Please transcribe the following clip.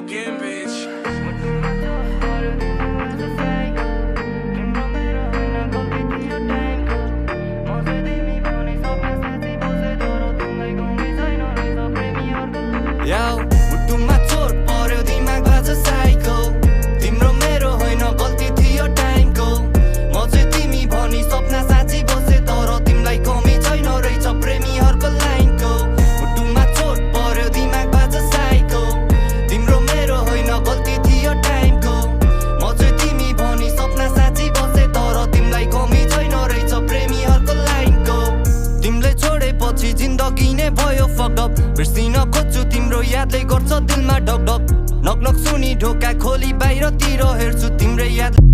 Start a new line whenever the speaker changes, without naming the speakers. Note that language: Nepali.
again, bitch.
Yo, मुटुमा चोट पर्यो दिमाग बाज साइको तिम्रो मेरो होइन गल्ती थियो टाइमको म चाहिँ तिमी भनी सपना साँची बसे तर तिमीलाई कमी छैन रहेछ प्रेमीहरुको लाइनको मुटुमा चोट पर्यो दिमाग बाज साइको तिम्रो मेरो होइन गल्ती थियो टाइमको म चाहिँ तिमी भनी सपना साँची बसे तर तिमीलाई कमी छैन रहेछ प्रेमीहरुको लाइनको तिमीले छोडेपछि जिन्दगी नै भयो फकअप बिर्सिन खोज्छु तिम्रो यादले गर्छ दिलमा ढकढक नक नक सुनी ढोका खोली बाहिरतिर हेर्छु तिम्रो याद